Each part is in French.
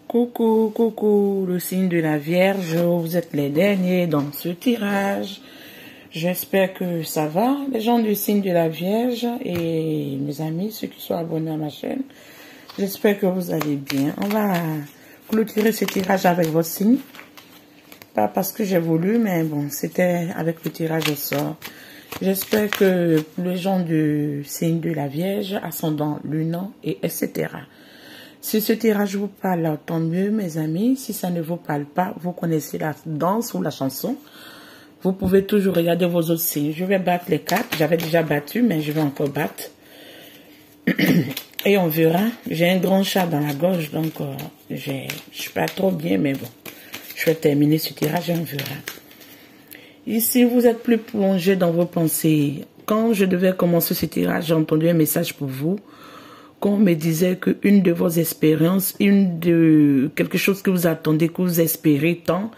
Coucou, coucou, le signe de la Vierge, vous êtes les derniers dans ce tirage. J'espère que ça va, les gens du signe de la Vierge et mes amis, ceux qui sont abonnés à ma chaîne. J'espère que vous allez bien. On va clôturer ce tirage avec votre signe. Pas parce que j'ai voulu, mais bon, c'était avec le tirage au sort. J'espère que les gens du signe de la Vierge, ascendant, lunan et etc. Si ce tirage vous parle, tant mieux, mes amis. Si ça ne vous parle pas, vous connaissez la danse ou la chanson. Vous pouvez toujours regarder vos autres signes. Je vais battre les cartes. J'avais déjà battu, mais je vais encore battre. Et on verra. J'ai un grand chat dans la gorge, donc je suis pas trop bien, mais bon. Je vais terminer ce tirage et on verra. Ici, vous êtes plus plongé dans vos pensées. Quand je devais commencer ce tirage, j'ai entendu un message pour vous. Qu'on me disait qu'une de vos expériences, quelque chose que vous attendez, que vous espérez tant,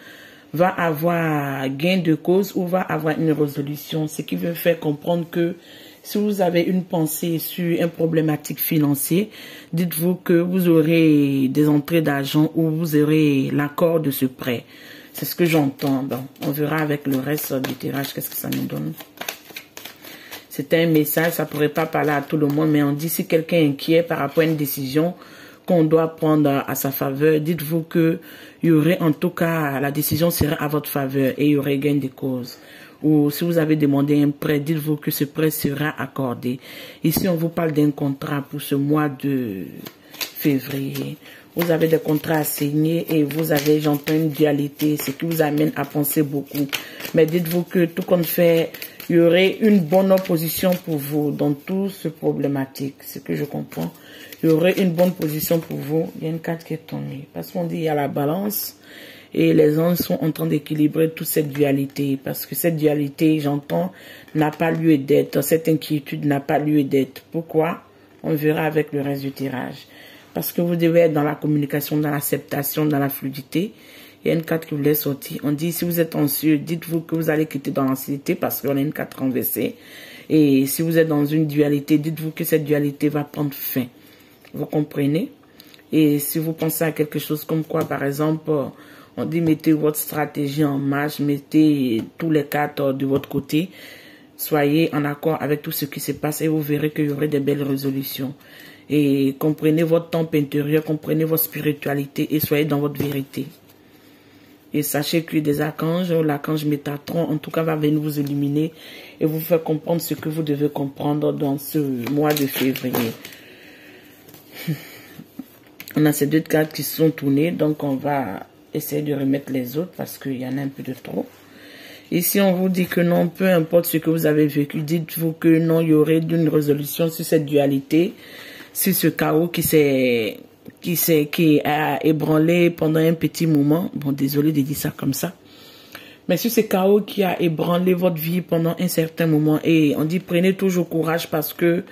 va avoir gain de cause ou va avoir une résolution. Ce qui veut faire comprendre que si vous avez une pensée sur une problématique financière, dites-vous que vous aurez des entrées d'argent ou vous aurez l'accord de ce prêt. C'est ce que j'entends. Bon, on verra avec le reste du tirage qu'est-ce que ça nous donne. C'était un message, ça pourrait pas parler à tout le monde, mais on dit si quelqu'un est inquiet par rapport à une décision qu'on doit prendre à sa faveur, dites-vous que il y aurait en tout cas, la décision serait à votre faveur et il y aurait gain de cause. Ou si vous avez demandé un prêt, dites-vous que ce prêt sera accordé. Ici, on vous parle d'un contrat pour ce mois de février. Vous avez des contrats à signer et vous avez, j'entends, une dualité, ce qui vous amène à penser beaucoup. Mais dites-vous que tout compte fait, il y aurait une bonne opposition pour vous dans toute cette problématique. Ce que je comprends, il y aurait une bonne position pour vous. Il y a une carte qui est tombée. Parce qu'on dit il y a la balance et les anges sont en train d'équilibrer toute cette dualité. Parce que cette dualité, j'entends, n'a pas lieu d'être. Cette inquiétude n'a pas lieu d'être. Pourquoi? On verra avec le reste du tirage. Parce que vous devez être dans la communication, dans l'acceptation, dans la fluidité. Il y a une carte qui voulait sortir. On dit, si vous êtes anxieux, dites-vous que vous allez quitter dans l'anxiété parce qu'on a une carte renversée. Et si vous êtes dans une dualité, dites-vous que cette dualité va prendre fin. Vous comprenez? Et si vous pensez à quelque chose comme quoi, par exemple, on dit, mettez votre stratégie en marche, mettez tous les cartes de votre côté. Soyez en accord avec tout ce qui se passe et vous verrez qu'il y aurait des belles résolutions. Et comprenez votre temple intérieur, comprenez votre spiritualité et soyez dans votre vérité. Et sachez que des archanges, l'archange Métatron, en tout cas, va venir vous illuminer et vous faire comprendre ce que vous devez comprendre dans ce mois de février. On a ces deux cartes qui sont tournées, donc on va essayer de remettre les autres parce qu'il y en a un peu de trop. Ici, on vous dit que non, peu importe ce que vous avez vécu, dites-vous que non, il y aurait une résolution sur cette dualité, sur ce chaos qui a ébranlé pendant un petit moment. Bon, désolé de dire ça comme ça. Mais sur ce chaos qui a ébranlé votre vie pendant un certain moment. Et on dit, prenez toujours courage parce que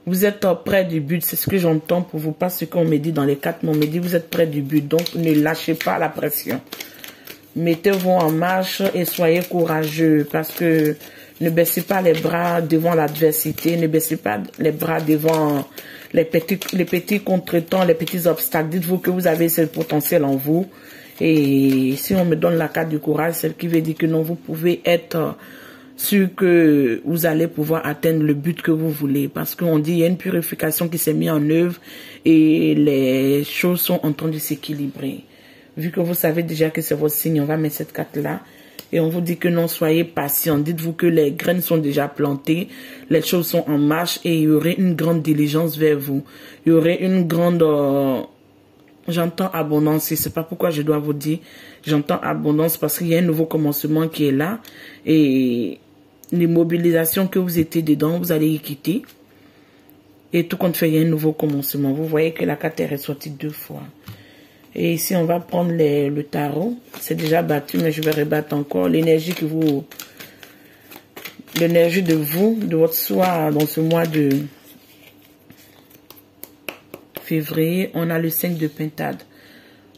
vous êtes près du but. C'est ce que j'entends pour vous. Pas ce qu'on me dit dans les quatre mots. On me dit, vous êtes près du but. Donc, ne lâchez pas la pression. Mettez-vous en marche et soyez courageux parce que ne baissez pas les bras devant l'adversité. Ne baissez pas les bras devant les petits contretemps, les petits obstacles. Dites-vous que vous avez ce potentiel en vous. Et si on me donne la carte du courage, celle qui veut dire que non, vous pouvez être sûr que vous allez pouvoir atteindre le but que vous voulez. Parce qu'on dit, il y a une purification qui s'est mise en œuvre et les choses sont en train de s'équilibrer. Vu que vous savez déjà que c'est votre signe, on va mettre cette carte-là. Et on vous dit que non, soyez patient. Dites-vous que les graines sont déjà plantées, les choses sont en marche et il y aurait une grande diligence vers vous. Il y aurait une grande... j'entends abondance et c'est pas pourquoi je dois vous dire. J'entends abondance parce qu'il y a un nouveau commencement qui est là. Et les mobilisations que vous étiez dedans, vous allez y quitter. Et tout compte fait, il y a un nouveau commencement. Vous voyez que la carte est ressortie 2 fois. Et ici, on va prendre le tarot. C'est déjà battu, mais je vais rebattre encore. L'énergie que vous... L'énergie de vous, de votre soi, dans ce mois de février. On a le 5 de pentade.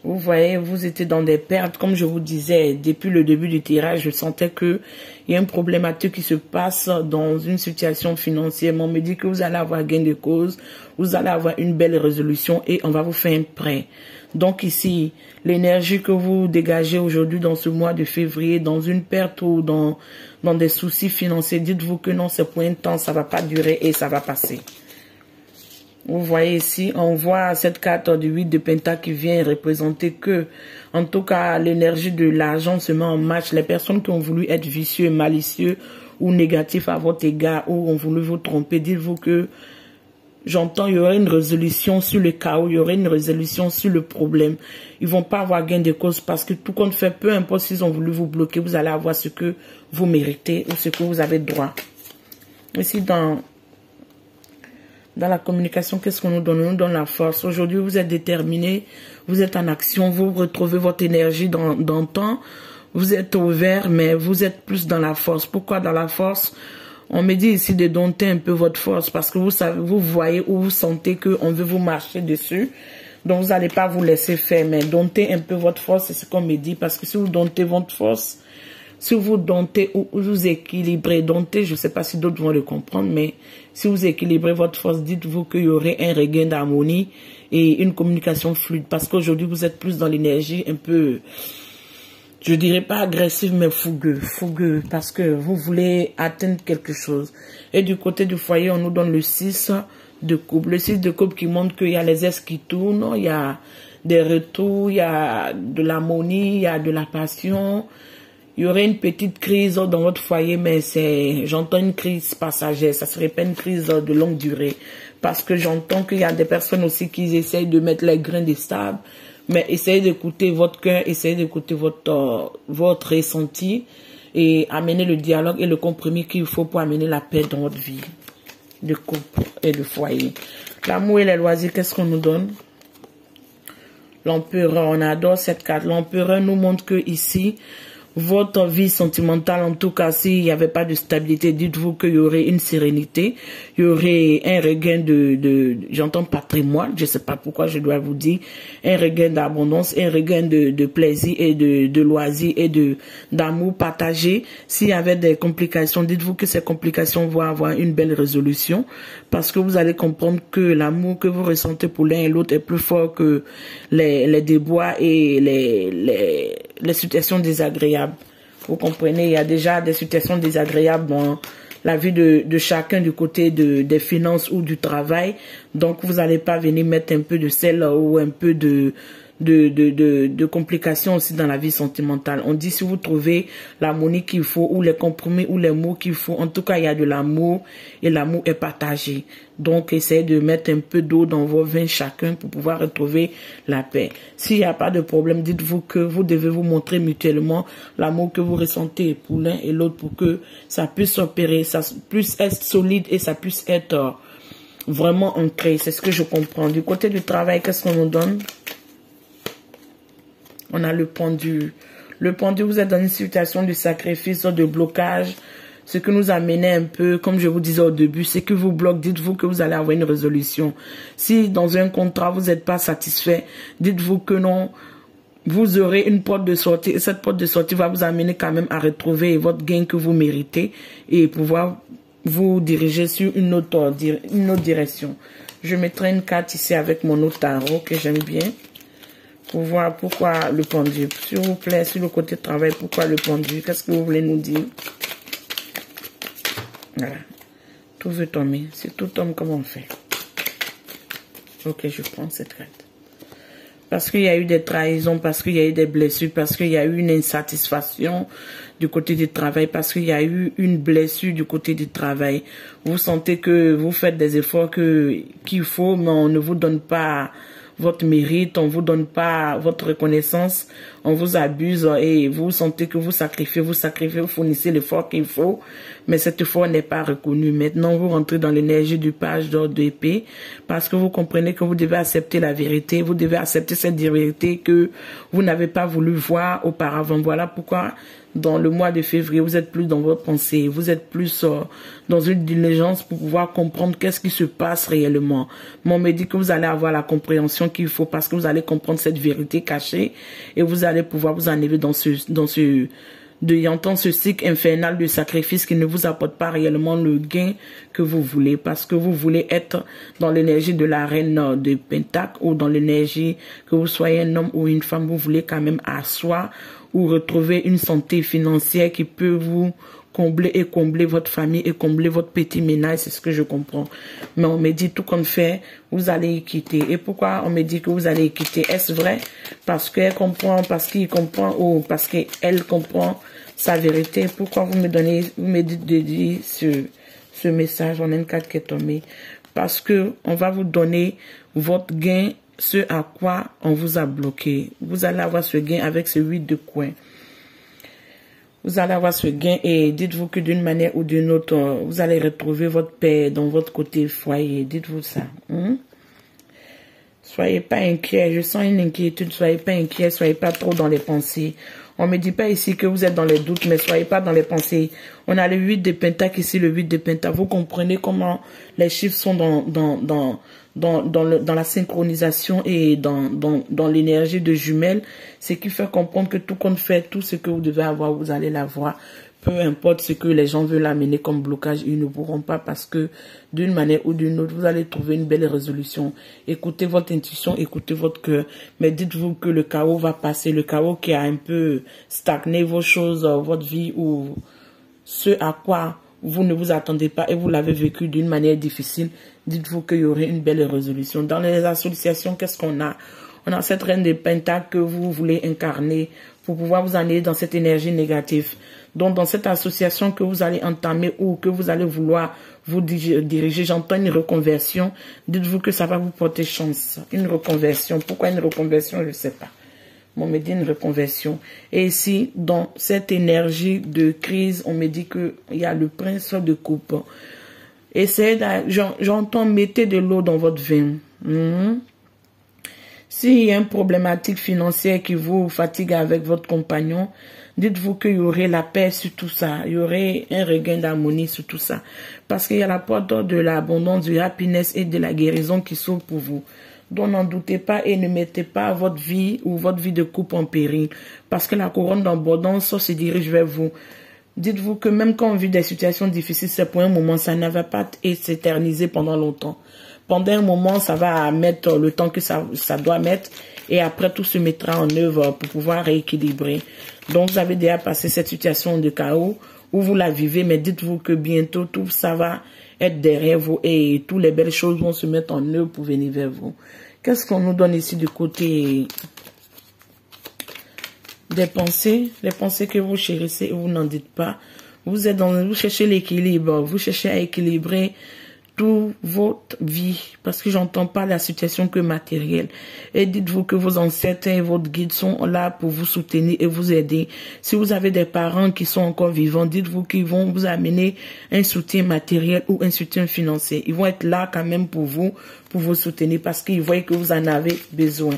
Vous voyez, vous étiez dans des pertes. Comme je vous disais, depuis le début du tirage, je sentais que il y a un problématique qui se passe dans une situation financière. On me dit que vous allez avoir gain de cause, vous allez avoir une belle résolution et on va vous faire un prêt. Donc ici, l'énergie que vous dégagez aujourd'hui dans ce mois de février, dans une perte ou dans des soucis financiers, dites-vous que non, c'est pour un temps, ça va pas durer et ça va passer. Vous voyez ici, on voit cette carte du 8 de Pentacle qui vient représenter que, en tout cas, l'énergie de l'argent se met en marche. Les personnes qui ont voulu être vicieux, malicieux ou négatifs à votre égard ou ont voulu vous tromper, dites-vous que j'entends, il y aura une résolution sur le chaos, il y aura une résolution sur le problème. Ils vont pas avoir gain de cause parce que tout compte fait, peu importe s'ils ont voulu vous bloquer, vous allez avoir ce que vous méritez ou ce que vous avez droit. Ici, dans la communication, qu'est-ce qu'on nous donne? On nous donne la force. Aujourd'hui, vous êtes déterminé, vous êtes en action, vous retrouvez votre énergie dans le temps. Vous êtes au vert, mais vous êtes plus dans la force. Pourquoi dans la force? On me dit ici de dompter un peu votre force parce que vous savez, vous voyez ou vous sentez qu'on veut vous marcher dessus. Donc, vous n'allez pas vous laisser faire, mais dompter un peu votre force, c'est ce qu'on me dit. Parce que si vous domptez votre force, si vous domptez ou vous équilibrez, dompter, je ne sais pas si d'autres vont le comprendre, mais si vous équilibrez votre force, dites-vous qu'il y aurait un regain d'harmonie et une communication fluide. Parce qu'aujourd'hui, vous êtes plus dans l'énergie un peu, je dirais pas agressive, mais fougueux, parce que vous voulez atteindre quelque chose. Et du côté du foyer, on nous donne le 6 de coupe. Le 6 de coupe qui montre qu'il y a les aises qui tournent, il y a des retours, il y a de l'harmonie, il y a de la passion. Il y aurait une petite crise dans votre foyer, mais j'entends une crise passagère. Ça serait pas une crise de longue durée. Parce que j'entends qu'il y a des personnes aussi qui essayent de mettre les grains de sable. Mais essayez d'écouter votre cœur, essayez d'écouter votre ressenti et amener le dialogue et le compromis qu'il faut pour amener la paix dans votre vie de couple et de foyer. L'amour et les loisirs, qu'est-ce qu'on nous donne? L'empereur, on adore cette carte. L'empereur nous montre que ici, votre vie sentimentale, en tout cas, s'il n'y avait pas de stabilité, dites-vous qu'il y aurait une sérénité, il y aurait un regain j'entends patrimoine, je ne sais pas pourquoi je dois vous dire, un regain d'abondance, un regain de plaisir et de loisirs et d'amour partagé. S'il y avait des complications, dites-vous que ces complications vont avoir une belle résolution, parce que vous allez comprendre que l'amour que vous ressentez pour l'un et l'autre est plus fort que les déboires et les situations désagréables. Vous comprenez, il y a déjà des situations désagréables dans la vie de chacun du côté des finances ou du travail. Donc, vous n'allez pas venir mettre un peu de sel ou un peu de complications aussi dans la vie sentimentale. On dit si vous trouvez l'harmonie qu'il faut ou les compromis ou les mots qu'il faut, en tout cas il y a de l'amour et l'amour est partagé. Donc essayez de mettre un peu d'eau dans vos vins chacun pour pouvoir retrouver la paix. S'il n'y a pas de problème, dites-vous que vous devez vous montrer mutuellement l'amour que vous ressentez pour l'un et l'autre pour que ça puisse opérer, ça puisse être solide et ça puisse être vraiment ancré. C'est ce que je comprends. Du côté du travail, qu'est-ce qu'on nous donne? On a le pendu. Le pendu, vous êtes dans une situation de sacrifice, de blocage. Ce que nous amenait un peu, comme je vous disais au début, c'est que vous bloquez, dites-vous que vous allez avoir une résolution. Si dans un contrat, vous n'êtes pas satisfait, dites-vous que non, vous aurez une porte de sortie. Et cette porte de sortie va vous amener quand même à retrouver votre gain que vous méritez et pouvoir vous diriger sur une autre direction. Je mettrai une carte ici avec mon autre tarot que j'aime bien. Pour voir pourquoi le pendu. S'il vous plaît, sur le côté de travail, pourquoi le pendu? Qu'est-ce que vous voulez nous dire? Voilà. Tout veut tomber. C'est tout tombe comme on fait. Ok, je prends cette carte. Parce qu'il y a eu des trahisons, parce qu'il y a eu des blessures, parce qu'il y a eu une insatisfaction du côté du travail, parce qu'il y a eu une blessure du côté du travail. Vous sentez que vous faites des efforts qu'il faut, mais on ne vous donne pas votre mérite, on vous donne pas votre reconnaissance, on vous abuse et vous sentez que vous sacrifiez, vous fournissez l'effort qu'il faut, mais cet effort n'est pas reconnu. Maintenant, vous rentrez dans l'énergie du page d'or d'épée parce que vous comprenez que vous devez accepter la vérité, vous devez accepter cette vérité que vous n'avez pas voulu voir auparavant. Voilà pourquoi dans le mois de février, vous êtes plus dans votre pensée, vous êtes plus dans une diligence pour pouvoir comprendre qu'est-ce qui se passe réellement. Mais on me dit que vous allez avoir la compréhension qu'il faut parce que vous allez comprendre cette vérité cachée et vous allez pouvoir vous enlever dans ce cycle infernal de sacrifice qui ne vous apporte pas réellement le gain que vous voulez parce que vous voulez être dans l'énergie de la reine de Pentacle ou dans l'énergie que vous soyez un homme ou une femme, vous voulez quand même asseoir ou retrouver une santé financière qui peut vous combler votre famille et combler votre petit ménage, c'est ce que je comprends. Mais on me dit tout comme fait, vous allez y quitter. Et pourquoi on me dit que vous allez y quitter? Est-ce vrai? Parce qu'elle comprend, parce qu'il comprend ou parce qu'elle comprend sa vérité? Pourquoi vous me dites de dire ce message en N4 qui est tombé? Parce que on va vous donner votre gain, ce à quoi on vous a bloqué. Vous allez avoir ce gain avec ce 8 de coin. Vous allez avoir ce gain et dites-vous que d'une manière ou d'une autre, vous allez retrouver votre paix dans votre côté foyer. Dites-vous ça. Soyez pas inquiets. Je sens une inquiétude. Soyez pas inquiets. Soyez pas trop dans les pensées. On me dit pas ici que vous êtes dans les doutes, mais soyez pas dans les pensées. On a le 8 de Pentacle ici, le 8 de Pentacle. Vous comprenez comment les chiffres sont dans la synchronisation et dans l'énergie de jumelles. Ce qui fait comprendre que tout compte fait, tout ce que vous devez avoir, vous allez l'avoir. Peu importe ce que les gens veulent amener comme blocage, ils ne pourront pas parce que d'une manière ou d'une autre, vous allez trouver une belle résolution. Écoutez votre intuition, écoutez votre cœur. Mais dites-vous que le chaos va passer, le chaos qui a un peu stagné vos choses, votre vie ou ce à quoi vous ne vous attendez pas et vous l'avez vécu d'une manière difficile. Dites-vous qu'il y aurait une belle résolution. Dans les associations, qu'est-ce qu'on a? On a cette reine de Pentacle que vous voulez incarner pour pouvoir vous aller dans cette énergie négative. Donc, dans cette association que vous allez entamer ou que vous allez vouloir vous diriger, j'entends une reconversion. Dites-vous que ça va vous porter chance. Une reconversion. Pourquoi une reconversion? Je ne sais pas. On me dit une reconversion. Et ici, dans cette énergie de crise, on me dit qu'il y a le prince de coupe. Essayez, j'entends, mettez de l'eau dans votre vin. S'il y a une problématique financière qui vous fatigue avec votre compagnon, dites-vous qu'il y aurait la paix sur tout ça. Il y aurait un regain d'harmonie sur tout ça. Parce qu'il y a la porte de l'abondance, du happiness et de la guérison qui s'ouvre pour vous. Donc n'en doutez pas et ne mettez pas votre vie ou votre vie de couple en péril. Parce que la couronne d'abondance se dirige vers vous. Dites-vous que même quand on vit des situations difficiles, c'est pour un moment, ça ne va pas s'éterniser pendant longtemps. Pendant un moment, ça va mettre le temps que ça doit mettre et après tout se mettra en œuvre pour pouvoir rééquilibrer. Donc vous avez déjà passé cette situation de chaos où vous la vivez, mais dites-vous que bientôt tout ça va être derrière vous et toutes les belles choses vont se mettre en œuvre pour venir vers vous. Qu'est-ce qu'on nous donne ici du côté des pensées? Les pensées que vous chérissez et vous n'en dites pas. Vous cherchez l'équilibre, vous cherchez à équilibrer toute votre vie, parce que j'entends pas la situation que matérielle. Et dites-vous que vos ancêtres et votre guide sont là pour vous soutenir et vous aider. Si vous avez des parents qui sont encore vivants, dites-vous qu'ils vont vous amener un soutien matériel ou un soutien financier. Ils vont être là quand même pour vous soutenir parce qu'ils voient que vous en avez besoin.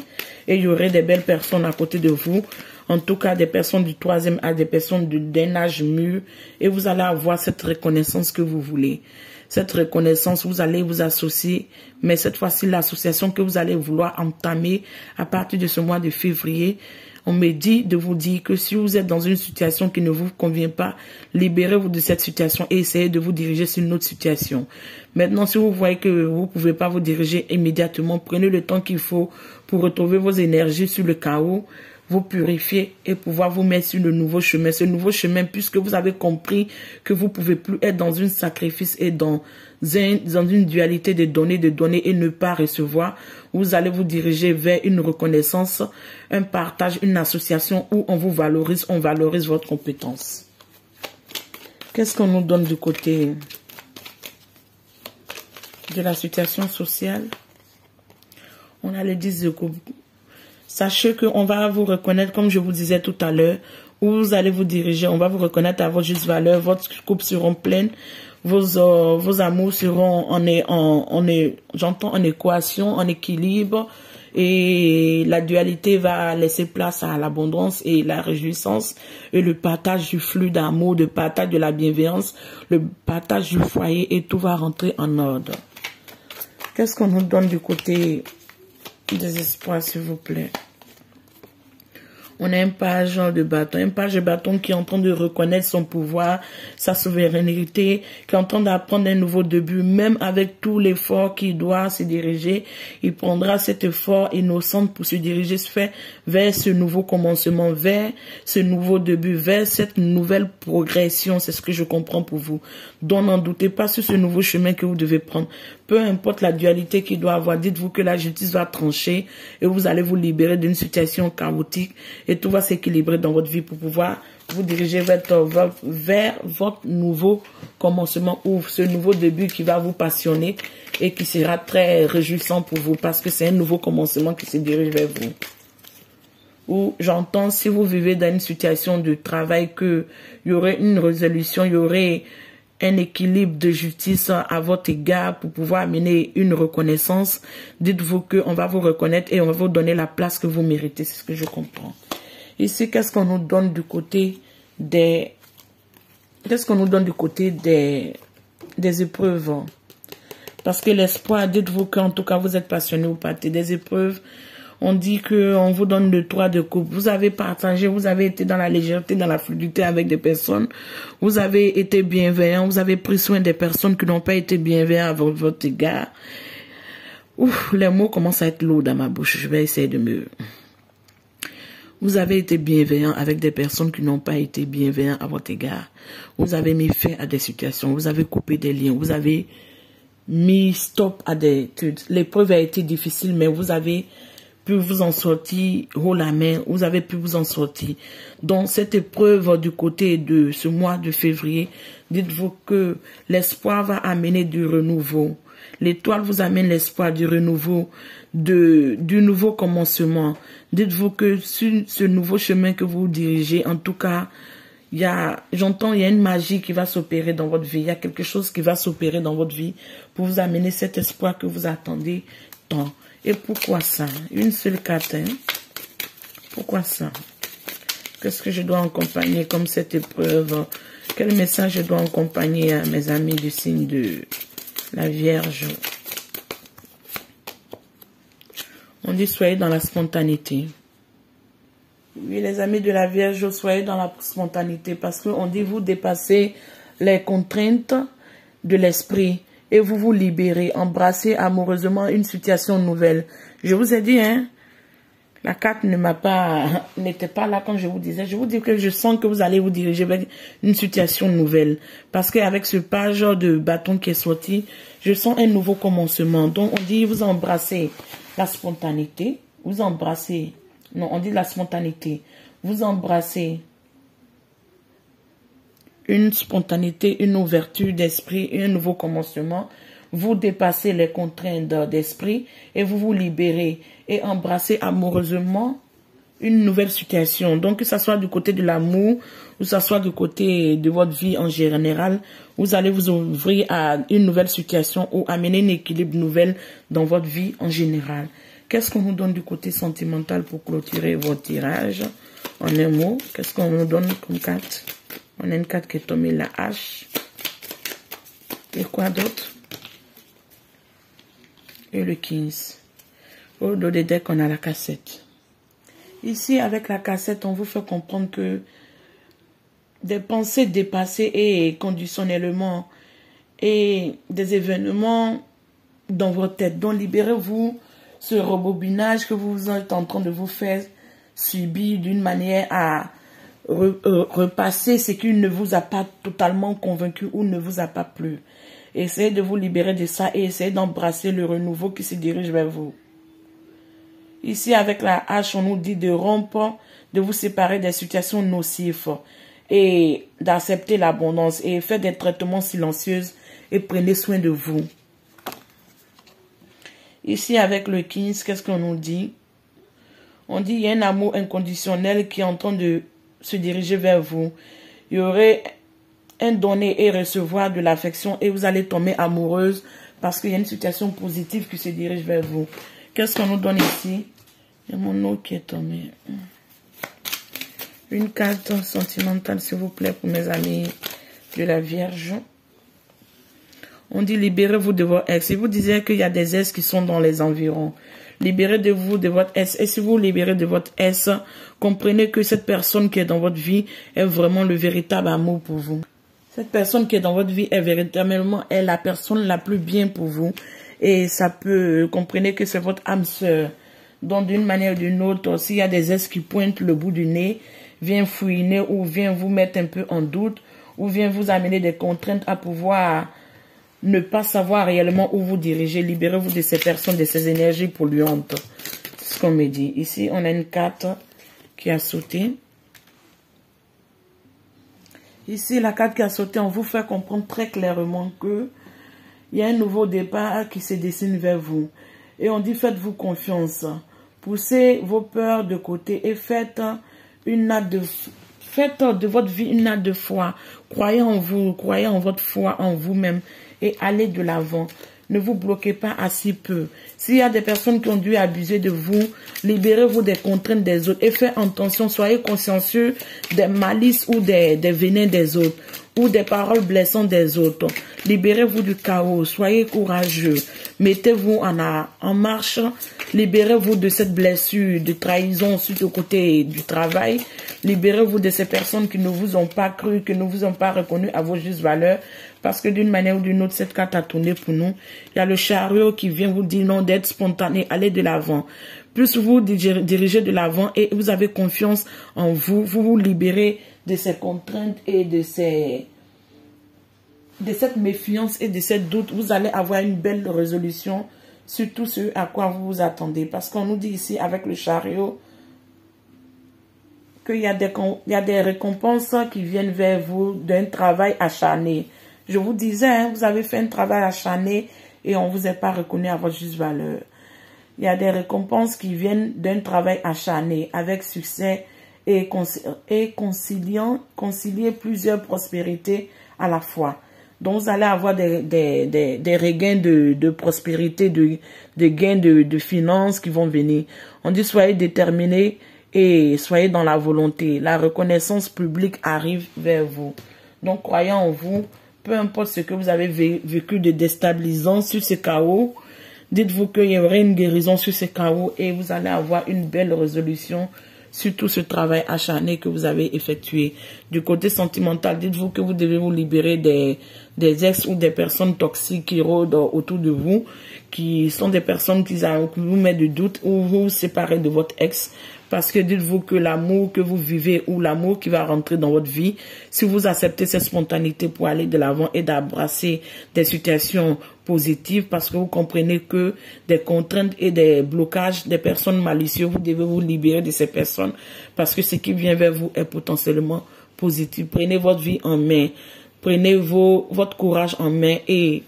Et il y aurait des belles personnes à côté de vous. En tout cas, des personnes du 3e âge, des personnes d'un âge mûr. Et vous allez avoir cette reconnaissance que vous voulez. Cette reconnaissance, vous allez vous associer, mais cette fois-ci, l'association que vous allez vouloir entamer à partir de ce mois de février, on me dit de vous dire que si vous êtes dans une situation qui ne vous convient pas, libérez-vous de cette situation et essayez de vous diriger sur une autre situation. Maintenant, si vous voyez que vous ne pouvez pas vous diriger immédiatement, prenez le temps qu'il faut pour retrouver vos énergies sur le chaos, vous purifier et pouvoir vous mettre sur le nouveau chemin. Ce nouveau chemin, puisque vous avez compris que vous pouvez plus être dans un sacrifice et dans une dualité de donner et ne pas recevoir, vous allez vous diriger vers une reconnaissance, un partage, une association où on vous valorise, on valorise votre compétence. Qu'est-ce qu'on nous donne du côté de la situation sociale? On a le 10 de coupe. Sachez qu'on va vous reconnaître, comme je vous disais tout à l'heure, où vous allez vous diriger. On va vous reconnaître à votre juste valeur. Votre coupe seront pleines. Vos amours seront en équation, en équilibre. Et la dualité va laisser place à l'abondance et la réjouissance et le partage du flux d'amour, le partage de la bienveillance, le partage du foyer et tout va rentrer en ordre. Qu'est-ce qu'on nous donne du côté des espoirs, s'il vous plaît? On a un page de bâton qui est en train de reconnaître son pouvoir, sa souveraineté, qui est en train d'apprendre un nouveau début, même avec tout l'effort qu'il doit se diriger. Il prendra cet effort innocent pour se diriger vers ce nouveau commencement, vers ce nouveau début, vers cette nouvelle progression. C'est ce que je comprends pour vous. Donc n'en doutez pas sur ce nouveau chemin que vous devez prendre. Peu importe la dualité qu'il doit avoir, dites-vous que la justice va trancher et vous allez vous libérer d'une situation chaotique et tout va s'équilibrer dans votre vie pour pouvoir vous diriger vers votre nouveau commencement ou ce nouveau début qui va vous passionner et qui sera très réjouissant pour vous parce que c'est un nouveau commencement qui se dirige vers vous. Ou j'entends, si vous vivez dans une situation de travail, qu'il y aurait une résolution, il y aurait un équilibre de justice à votre égard pour pouvoir amener une reconnaissance. Dites-vous qu'on va vous reconnaître et on va vous donner la place que vous méritez. C'est ce que je comprends. Ici, qu'est-ce qu'on nous donne du côté des... Qu'est-ce qu'on nous donne du côté des épreuves? Parce que l'espoir, dites-vous qu'en tout cas, vous êtes passionné ou pas des épreuves. On dit qu'on vous donne le 3 de coupe. Vous avez partagé, vous avez été dans la légèreté, dans la fluidité avec des personnes. Vous avez été bienveillant, vous avez pris soin des personnes qui n'ont pas été bienveillantes à votre égard. Ouf, les mots commencent à être lourds dans ma bouche. Je vais essayer de me... Vous avez été bienveillant avec des personnes qui n'ont pas été bienveillantes à votre égard. Vous avez mis fin à des situations, vous avez coupé des liens, vous avez mis stop à des... L'épreuve a été difficile, mais vous avez pu vous en sortir haut la main, vous avez pu vous en sortir. Donc cette épreuve du côté de ce mois de février, dites-vous que l'espoir va amener du renouveau. L'étoile vous amène l'espoir du renouveau, du nouveau commencement. Dites-vous que sur ce nouveau chemin que vous dirigez, en tout cas, j'entends, il y a une magie qui va s'opérer dans votre vie. Il y a quelque chose qui va s'opérer dans votre vie pour vous amener cet espoir que vous attendez tant. Et pourquoi ça? Une seule carte, hein? Pourquoi ça? Qu'est-ce que je dois accompagner comme cette épreuve? Quel message je dois accompagner à mes amis du signe de la Vierge? On dit soyez dans la spontanéité. Oui, les amis de la Vierge, soyez dans la spontanéité parce qu'on dit vous dépassez les contraintes de l'esprit et vous vous libérez, embrassez amoureusement une situation nouvelle. Je vous ai dit, hein, la carte n'était pas là quand je vous disais. Je vous dis que je sens que vous allez vous diriger vers une situation nouvelle. Parce qu'avec ce page de bâton qui est sorti, je sens un nouveau commencement. Donc on dit vous embrassez la spontanéité, vous embrassez, non, on dit la spontanéité, vous embrassez une spontanéité, une ouverture d'esprit, un nouveau commencement. Vous dépassez les contraintes d'esprit et vous vous libérez et embrassez amoureusement une nouvelle situation. Donc que ce soit du côté de l'amour ou que ce soit du côté de votre vie en général, vous allez vous ouvrir à une nouvelle situation ou amener un équilibre nouvel dans votre vie en général. Qu'est-ce qu'on nous donne du côté sentimental pour clôturer votre tirage? En un mot, qu'est-ce qu'on nous donne comme carte? On a une carte qui est tombée, la hache. Et quoi d'autre? Et le 15. Au dos des decks, on a la cassette. Ici, avec la cassette, on vous fait comprendre que des pensées dépassées et conditionnellement et des événements dans votre tête. Donc, libérez-vous ce rebobinage que vous êtes en train de vous faire subir d'une manière à repasser ce qui ne vous a pas totalement convaincu ou ne vous a pas plu. Essayez de vous libérer de ça et essayez d'embrasser le renouveau qui se dirige vers vous. Ici, avec la hache, on nous dit de rompre, de vous séparer des situations nocives et d'accepter l'abondance et faites des traitements silencieux et prenez soin de vous. Ici, avec le 15, qu'est-ce qu'on nous dit? On dit qu'il y a un amour inconditionnel qui est en train de se diriger vers vous. Il y aurait un donner et recevoir de l'affection et vous allez tomber amoureuse parce qu'il y a une situation positive qui se dirige vers vous. qu'est-ce qu'on nous donne ici? Il y a mon eau qui est tombée. Une carte sentimentale, s'il vous plaît, pour mes amis de la Vierge. On dit libérez-vous de votre ex. Si vous disiez qu'il y a des ex qui sont dans les environs, libérez-vous de votre ex. Et si vous libérez de votre ex, comprenez que cette personne qui est dans votre vie est vraiment le véritable amour pour vous. Cette personne qui est dans votre vie est véritablement la personne la plus bien pour vous. Et ça peut, comprenez que c'est votre âme sœur. Donc d'une manière ou d'une autre, s'il y a des ex qui pointent le bout du nez, vient fouiner ou vient vous mettre un peu en doute, ou vient vous amener des contraintes à pouvoir ne pas savoir réellement où vous dirigez. Libérez-vous de ces personnes, de ces énergies polluantes. C'est ce qu'on me dit. Ici, on a une carte qui a sauté. Ici, la carte qui a sauté, on vous fait comprendre très clairement que il y a un nouveau départ qui se dessine vers vous. Et on dit, faites-vous confiance. Poussez vos peurs de côté et faites de votre vie une acte de foi. Croyez en vous, croyez en votre foi, en vous-même et allez de l'avant. Ne vous bloquez pas à si peu. S'il y a des personnes qui ont dû abuser de vous, libérez-vous des contraintes des autres et faites attention, soyez consciencieux des malices ou des venins des autres ou des paroles blessantes des autres. Libérez-vous du chaos, soyez courageux, mettez-vous en marche, libérez-vous de cette blessure, de trahison sur le côté du travail, libérez-vous de ces personnes qui ne vous ont pas cru, qui ne vous ont pas reconnu à vos justes valeurs, parce que d'une manière ou d'une autre, cette carte a tourné pour nous. Il y a le chariot qui vient vous dire non, d'être spontané, allez de l'avant. Plus vous dirigez de l'avant et vous avez confiance en vous, vous vous libérez de ces contraintes et de cette méfiance et de cette doute. Vous allez avoir une belle résolution sur tout ce à quoi vous vous attendez. Parce qu'on nous dit ici avec le chariot qu'il y a des récompenses qui viennent vers vous d'un travail acharné. Je vous disais, hein, vous avez fait un travail acharné et on ne vous a pas reconnu à votre juste valeur. Il y a des récompenses qui viennent d'un travail acharné avec succès et concilier plusieurs prospérités à la fois. Donc, vous allez avoir des regains de prospérité, de gains de finances qui vont venir. On dit, soyez déterminés et soyez dans la volonté. La reconnaissance publique arrive vers vous. Donc, croyez en vous, peu importe ce que vous avez vécu de déstabilisant sur ce chaos, dites-vous qu'il y aurait une guérison sur ce chaos et vous allez avoir une belle résolution sur tout ce travail acharné que vous avez effectué. Du côté sentimental, dites-vous que vous devez vous libérer des ex ou des personnes toxiques qui rôdent autour de vous, qui sont des personnes qui vous mettent de doute ou vous séparez de votre ex. Parce que dites-vous que l'amour que vous vivez ou l'amour qui va rentrer dans votre vie, si vous acceptez cette spontanéité pour aller de l'avant et d'embrasser des situations positives, parce que vous comprenez que des contraintes et des blocages des personnes malicieuses, vous devez vous libérer de ces personnes parce que ce qui vient vers vous est potentiellement positif. Prenez votre vie en main, prenez votre courage en main et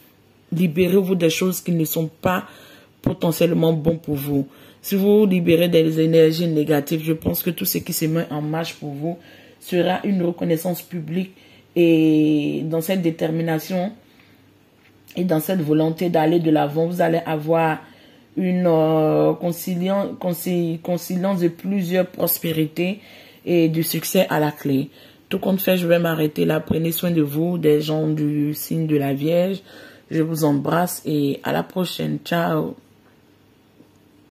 libérez-vous des choses qui ne sont pas potentiellement bonnes pour vous. Si vous libérez des énergies négatives, je pense que tout ce qui se met en marche pour vous sera une reconnaissance publique et dans cette détermination et dans cette volonté d'aller de l'avant, vous allez avoir une conciliance de plusieurs prospérités et du succès à la clé. Tout compte fait, je vais m'arrêter là. Prenez soin de vous, des gens du signe de la Vierge. Je vous embrasse et à la prochaine. Ciao.